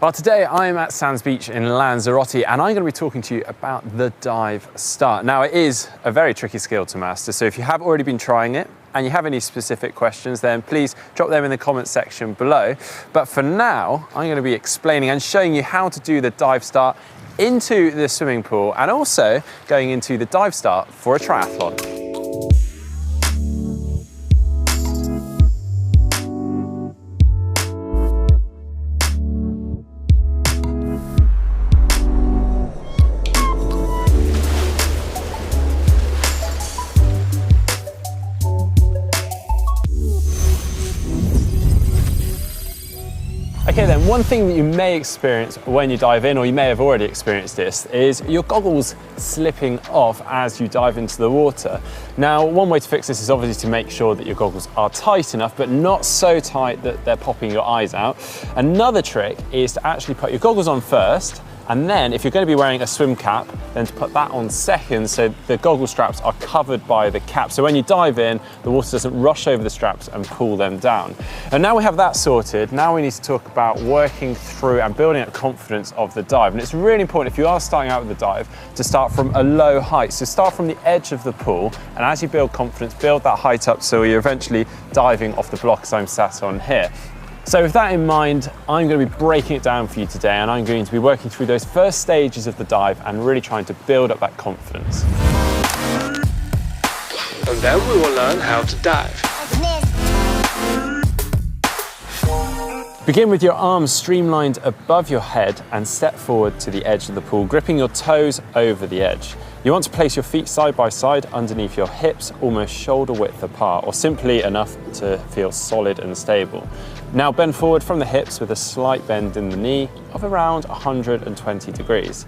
Well, today I'm at Sands Beach in Lanzarote and I'm going to be talking to you about the dive start. Now, it is a very tricky skill to master, so if you have already been trying it and you have any specific questions, then please drop them in the comments section below. But for now, I'm going to be explaining and showing you how to do the dive start into the swimming pool and also going into the dive start for a triathlon. Okay then, one thing that you may experience when you dive in, or you may have already experienced this, is your goggles slipping off as you dive into the water. Now, one way to fix this is obviously to make sure that your goggles are tight enough, but not so tight that they're popping your eyes out. Another trick is to actually put your goggles on first, and then if you're going to be wearing a swim cap, then to put that on second so the goggle straps are covered by the cap. So when you dive in, the water doesn't rush over the straps and pull them down. And now we have that sorted, now we need to talk about working through and building up confidence of the dive. And it's really important, if you are starting out with the dive, to start from a low height. So start from the edge of the pool, and as you build confidence, build that height up so you're eventually diving off the block as I'm sat on here. So with that in mind, I'm going to be breaking it down for you today, and I'm going to be working through those first stages of the dive and really trying to build up that confidence. And then we will learn how to dive. Begin with your arms streamlined above your head and step forward to the edge of the pool, gripping your toes over the edge. You want to place your feet side by side underneath your hips, almost shoulder width apart, or simply enough to feel solid and stable. Now bend forward from the hips with a slight bend in the knee of around 120 degrees.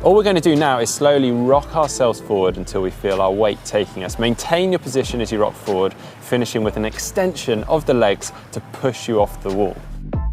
All we're going to do now is slowly rock ourselves forward until we feel our weight taking us. Maintain your position as you rock forward, finishing with an extension of the legs to push you off the wall.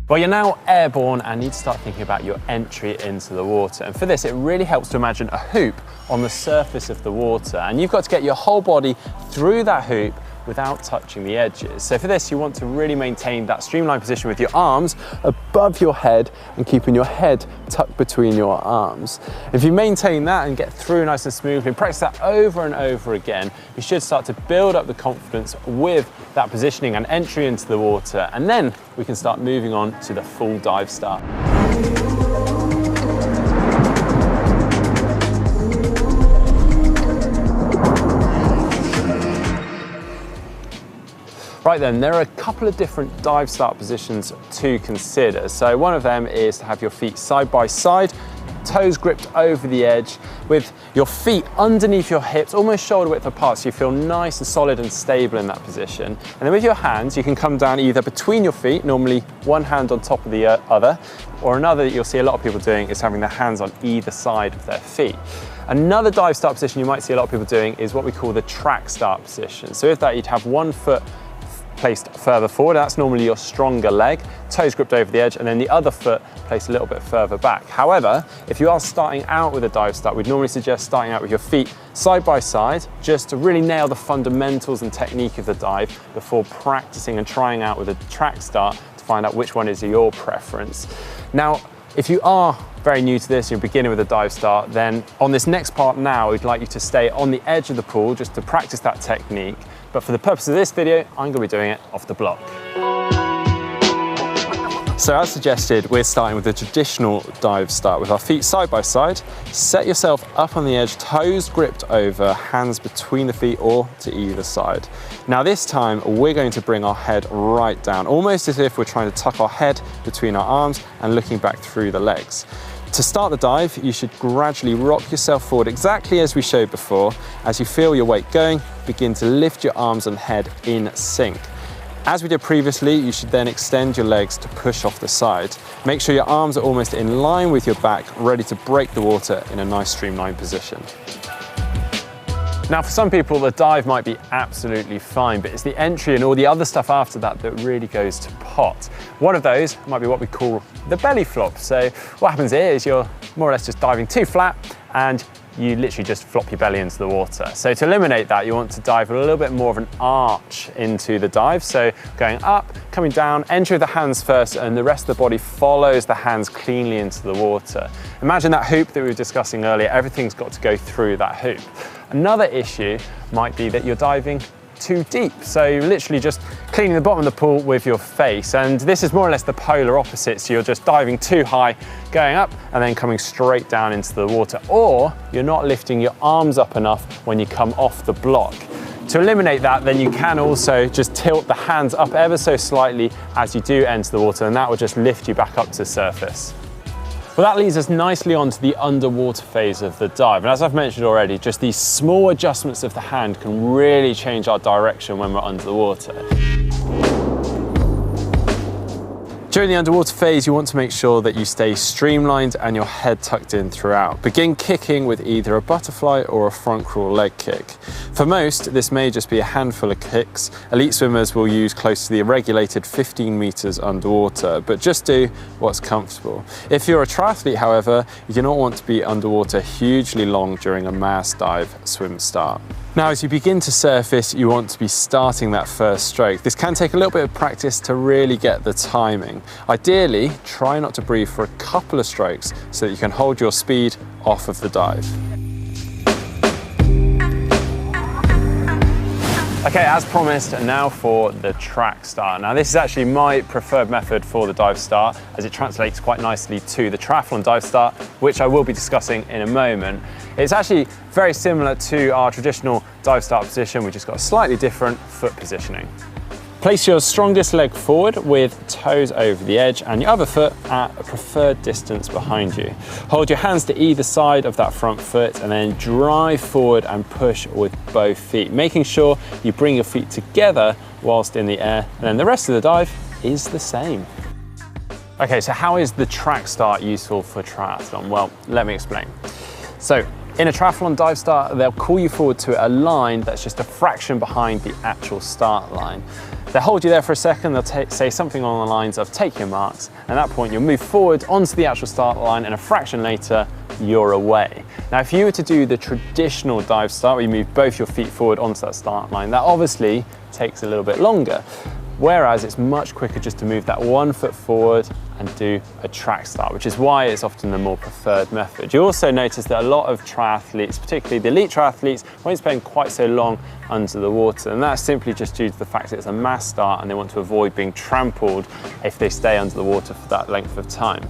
Well, you're now airborne and need to start thinking about your entry into the water. And for this, it really helps to imagine a hoop on the surface of the water. And you've got to get your whole body through that hoop without touching the edges. So for this, you want to really maintain that streamlined position with your arms above your head and keeping your head tucked between your arms. If you maintain that and get through nice and smoothly and practice that over and over again, you should start to build up the confidence with that positioning and entry into the water. And then we can start moving on to the full dive start. Right then, there are a couple of different dive start positions to consider. So one of them is to have your feet side by side, toes gripped over the edge, with your feet underneath your hips, almost shoulder width apart, so you feel nice and solid and stable in that position. And then with your hands, you can come down either between your feet, normally one hand on top of the other, or another that you'll see a lot of people doing is having their hands on either side of their feet. Another dive start position you might see a lot of people doing is what we call the track start position. So with that, you'd have one foot placed further forward, that's normally your stronger leg, toes gripped over the edge, and then the other foot placed a little bit further back. However, if you are starting out with a dive start, we'd normally suggest starting out with your feet side by side, just to really nail the fundamentals and technique of the dive before practicing and trying out with a track start to find out which one is your preference. Now, if you are very new to this, you're beginning with a dive start, then on this next part now, we'd like you to stay on the edge of the pool just to practice that technique. But for the purpose of this video, I'm going to be doing it off the block. So as suggested, we're starting with the traditional dive start with our feet side by side. Set yourself up on the edge, toes gripped over, hands between the feet or to either side. Now this time, we're going to bring our head right down, almost as if we're trying to tuck our head between our arms and looking back through the legs. To start the dive, you should gradually rock yourself forward exactly as we showed before. As you feel your weight going, begin to lift your arms and head in sync. As we did previously, you should then extend your legs to push off the side. Make sure your arms are almost in line with your back, ready to break the water in a nice streamlined position. Now for some people the dive might be absolutely fine, but it's the entry and all the other stuff after that that really goes to pot. One of those might be what we call the belly flop. So what happens here is you're more or less just diving too flat and you literally just flop your belly into the water. So to eliminate that, you want to dive with a little bit more of an arch into the dive. So going up, coming down, entry with the hands first, and the rest of the body follows the hands cleanly into the water. Imagine that hoop that we were discussing earlier, everything's got to go through that hoop. Another issue might be that you're diving too deep. So you're literally just cleaning the bottom of the pool with your face. And this is more or less the polar opposite. So you're just diving too high, going up and then coming straight down into the water. Or you're not lifting your arms up enough when you come off the block. To eliminate that, then you can also just tilt the hands up ever so slightly as you do enter the water, and that will just lift you back up to the surface. Well, that leads us nicely onto the underwater phase of the dive. And as I've mentioned already, just these small adjustments of the hand can really change our direction when we're under the water. During the underwater phase, you want to make sure that you stay streamlined and your head tucked in throughout. Begin kicking with either a butterfly or a front crawl leg kick. For most, this may just be a handful of kicks. Elite swimmers will use close to the regulated 15 meters underwater, but just do what's comfortable. If you're a triathlete, however, you do not want to be underwater hugely long during a mass dive swim start. Now, as you begin to surface, you want to be starting that first stroke. This can take a little bit of practice to really get the timing. Ideally, try not to breathe for a couple of strokes so that you can hold your speed off of the dive. Okay, as promised, now for the track start. Now this is actually my preferred method for the dive start, as it translates quite nicely to the triathlon dive start, which I will be discussing in a moment. It's actually very similar to our traditional dive start position, we just got a slightly different foot positioning. Place your strongest leg forward with toes over the edge and your other foot at a preferred distance behind you. Hold your hands to either side of that front foot and then drive forward and push with both feet, making sure you bring your feet together whilst in the air, and then the rest of the dive is the same. Okay, so how is the track start useful for triathlon? Well, let me explain. So in a triathlon dive start, they'll call you forward to a line that's just a fraction behind the actual start line. They'll hold you there for a second, they'll say something along the lines of take your marks, and at that point you'll move forward onto the actual start line, and a fraction later you're away. Now if you were to do the traditional dive start where you move both your feet forward onto that start line, that obviously takes a little bit longer. Whereas it's much quicker just to move that one foot forward and do a track start, which is why it's often the more preferred method. You also notice that a lot of triathletes, particularly the elite triathletes, won't spend quite so long under the water, and that's simply just due to the fact that it's a mass start and they want to avoid being trampled if they stay under the water for that length of time.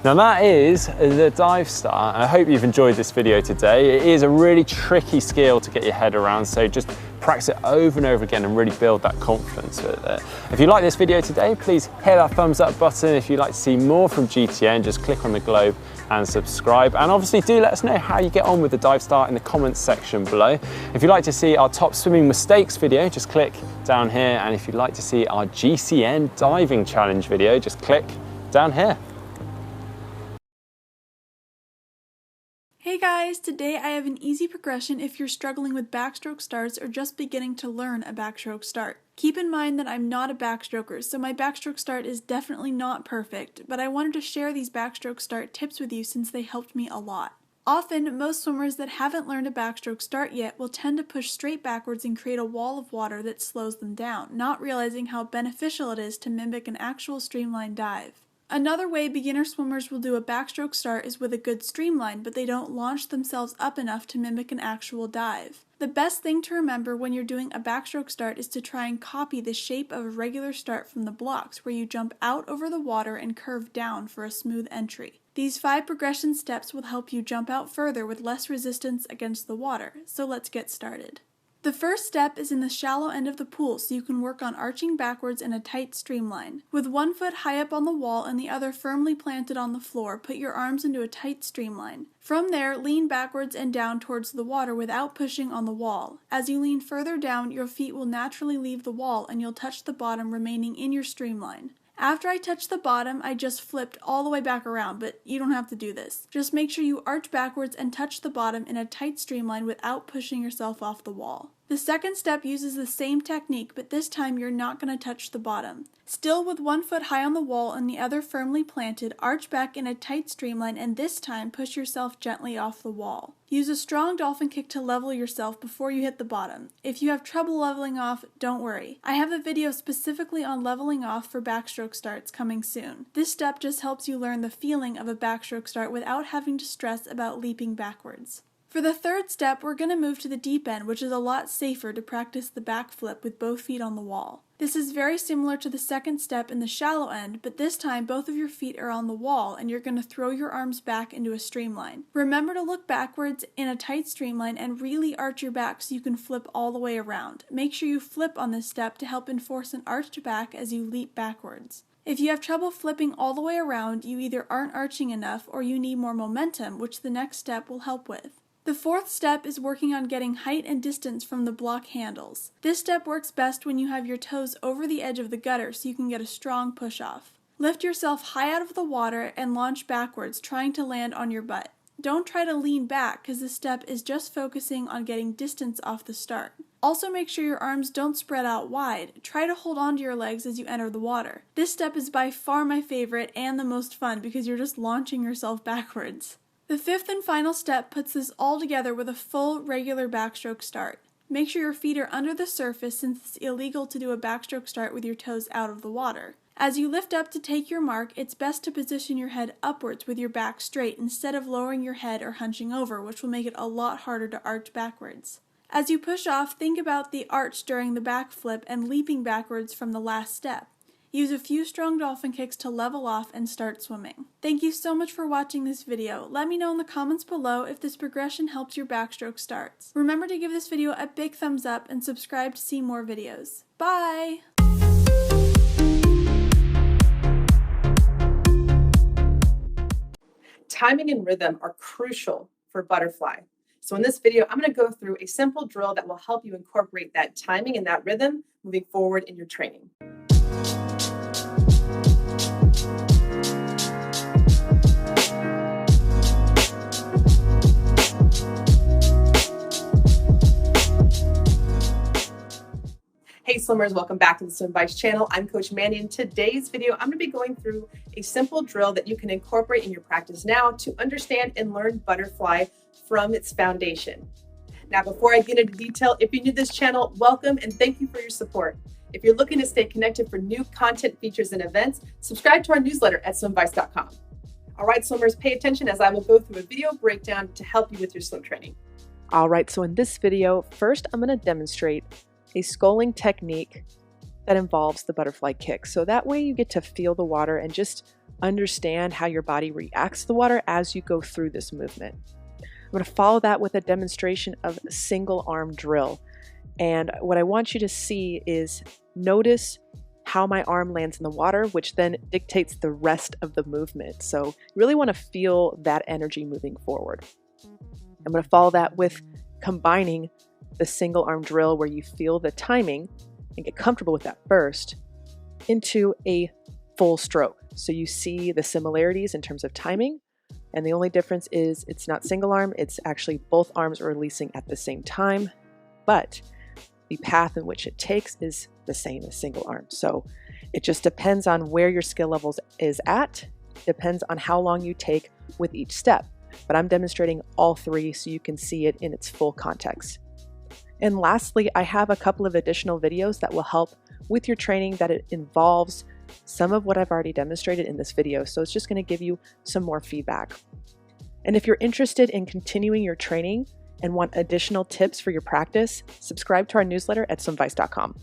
Now that is the dive start. I hope you've enjoyed this video today. It is a really tricky skill to get your head around, so just practice it over and over again and really build that confidence with it. If you like this video today, please hit that thumbs up button. If you'd like to see more from GTN, just click on the globe and subscribe. And obviously do let us know how you get on with the dive start in the comments section below. If you'd like to see our top swimming mistakes video, just click down here. And if you'd like to see our GCN diving challenge video, just click down here. Hey guys, today I have an easy progression if you're struggling with backstroke starts or just beginning to learn a backstroke start. Keep in mind that I'm not a backstroker, so my backstroke start is definitely not perfect, but I wanted to share these backstroke start tips with you since they helped me a lot. Often, most swimmers that haven't learned a backstroke start yet will tend to push straight backwards and create a wall of water that slows them down, not realizing how beneficial it is to mimic an actual streamline dive. Another way beginner swimmers will do a backstroke start is with a good streamline, but they don't launch themselves up enough to mimic an actual dive. The best thing to remember when you're doing a backstroke start is to try and copy the shape of a regular start from the blocks, where you jump out over the water and curve down for a smooth entry. These 5 progression steps will help you jump out further with less resistance against the water, so let's get started. The first step is in the shallow end of the pool, so you can work on arching backwards in a tight streamline. With one foot high up on the wall and the other firmly planted on the floor, put your arms into a tight streamline. From there, lean backwards and down towards the water without pushing on the wall. As you lean further down, your feet will naturally leave the wall and you'll touch the bottom, remaining in your streamline. After I touched the bottom, I just flipped all the way back around, but you don't have to do this. Just make sure you arch backwards and touch the bottom in a tight streamline without pushing yourself off the wall. The second step uses the same technique, but this time you're not going to touch the bottom. Still with one foot high on the wall and the other firmly planted, arch back in a tight streamline and this time push yourself gently off the wall. Use a strong dolphin kick to level yourself before you hit the bottom. If you have trouble leveling off, don't worry. I have a video specifically on leveling off for backstroke starts coming soon. This step just helps you learn the feeling of a backstroke start without having to stress about leaping backwards. For the third step, we're going to move to the deep end, which is a lot safer to practice the back flip with both feet on the wall. This is very similar to the second step in the shallow end, but this time both of your feet are on the wall and you're going to throw your arms back into a streamline. Remember to look backwards in a tight streamline and really arch your back so you can flip all the way around. Make sure you flip on this step to help enforce an arched back as you leap backwards. If you have trouble flipping all the way around, you either aren't arching enough or you need more momentum, which the next step will help with. The fourth step is working on getting height and distance from the block handles. This step works best when you have your toes over the edge of the gutter so you can get a strong push off. Lift yourself high out of the water and launch backwards, trying to land on your butt. Don't try to lean back because this step is just focusing on getting distance off the start. Also make sure your arms don't spread out wide. Try to hold onto your legs as you enter the water. This step is by far my favorite and the most fun because you're just launching yourself backwards. The fifth and final step puts this all together with a full regular backstroke start. Make sure your feet are under the surface since it's illegal to do a backstroke start with your toes out of the water. As you lift up to take your mark, it's best to position your head upwards with your back straight instead of lowering your head or hunching over, which will make it a lot harder to arch backwards. As you push off, think about the arch during the back flip and leaping backwards from the last step. Use a few strong dolphin kicks to level off and start swimming. Thank you so much for watching this video. Let me know in the comments below if this progression helps your backstroke starts. Remember to give this video a big thumbs up and subscribe to see more videos. Bye! Timing and rhythm are crucial for butterfly. So in this video, I'm going to go through a simple drill that will help you incorporate that timing and that rhythm moving forward in your training. Hey swimmers, welcome back to the Swim Bites channel. I'm Coach Mandy. In today's video, I'm going to be going through a simple drill that you can incorporate in your practice now to understand and learn butterfly from its foundation. Now, before I get into detail, if you're new to this channel, welcome and thank you for your support. If you're looking to stay connected for new content, features, and events, subscribe to our newsletter at swimbites.com. All right, swimmers, pay attention as I will go through a video breakdown to help you with your swim training. All right, so in this video, first I'm going to demonstrate a sculling technique that involves the butterfly kick. So that way you get to feel the water and just understand how your body reacts to the water as you go through this movement. I'm going to follow that with a demonstration of a single arm drill. And what I want you to see is notice how my arm lands in the water, which then dictates the rest of the movement. So you really want to feel that energy moving forward. I'm going to follow that with combining the single arm drill where you feel the timing and get comfortable with that first into a full stroke. So you see the similarities in terms of timing, and the only difference is it's not single arm, it's actually both arms are releasing at the same time, but the path in which it takes is the same as single arm. So it just depends on where your skill levels is at, depends on how long you take with each step. But I'm demonstrating all three so you can see it in its full context. And lastly, I have a couple of additional videos that will help with your training that it involves some of what I've already demonstrated in this video. So it's just going to give you some more feedback. And if you're interested in continuing your training and want additional tips for your practice, subscribe to our newsletter at swimbites.com.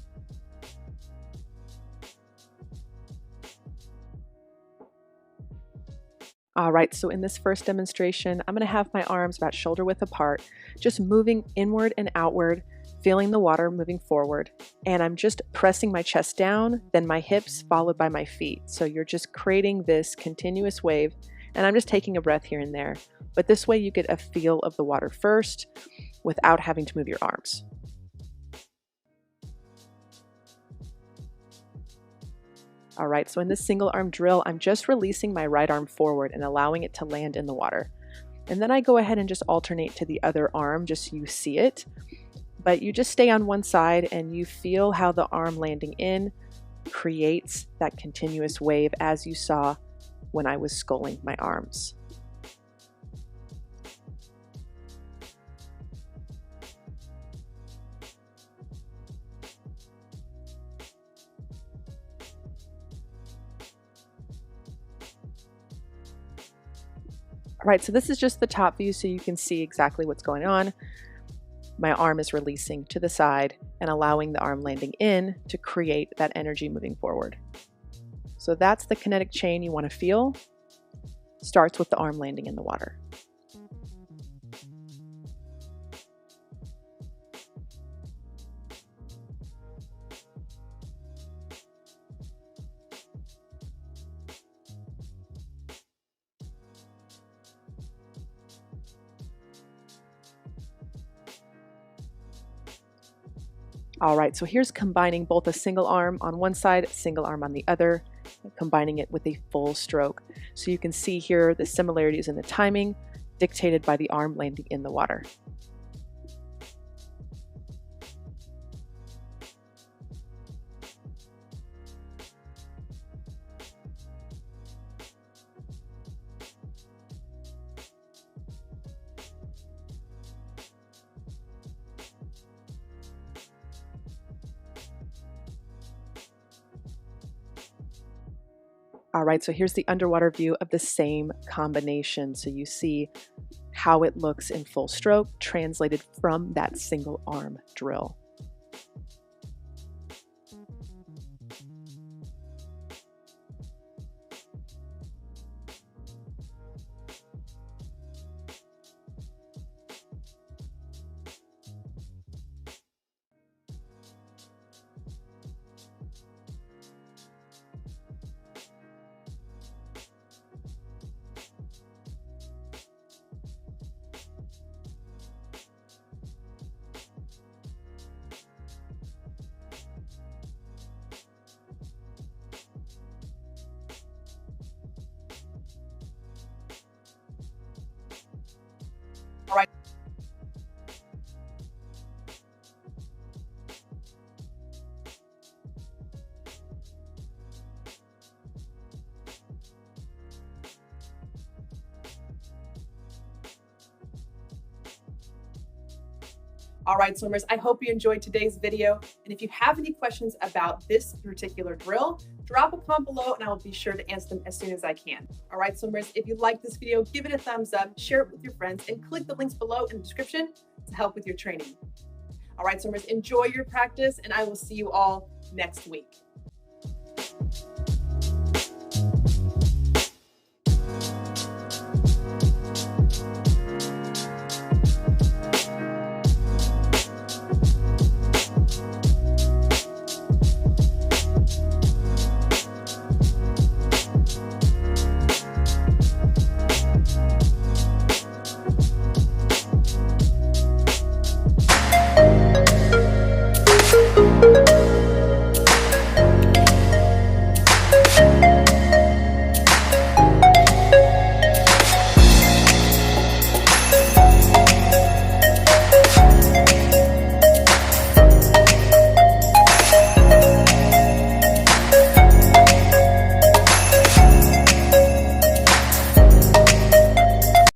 All right, so in this first demonstration, I'm going to have my arms about shoulder width apart, just moving inward and outward, feeling the water moving forward. And I'm just pressing my chest down, then my hips followed by my feet. So you're just creating this continuous wave, and I'm just taking a breath here and there. But this way you get a feel of the water first without having to move your arms. All right, so in this single arm drill, I'm just releasing my right arm forward and allowing it to land in the water. And then I go ahead and just alternate to the other arm just so you see it. But you just stay on one side and you feel how the arm landing in creates that continuous wave as you saw when I was sculling my arms. All right, so this is just the top view so you can see exactly what's going on. My arm is releasing to the side and allowing the arm landing in to create that energy moving forward. So that's the kinetic chain you want to feel. Starts with the arm landing in the water. All right, so here's combining both a single arm on one side, single arm on the other, combining it with a full stroke. So you can see here the similarities in the timing dictated by the arm landing in the water. All right, so here's the underwater view of the same combination. So you see how it looks in full stroke translated from that single arm drill. All right. All right, swimmers, I hope you enjoyed today's video. And if you have any questions about this particular drill, drop a comment below and I will be sure to answer them as soon as I can. All right, swimmers, if you like this video, give it a thumbs up, share it with your friends, and click the links below in the description to help with your training. All right, swimmers, enjoy your practice, and I will see you all next week.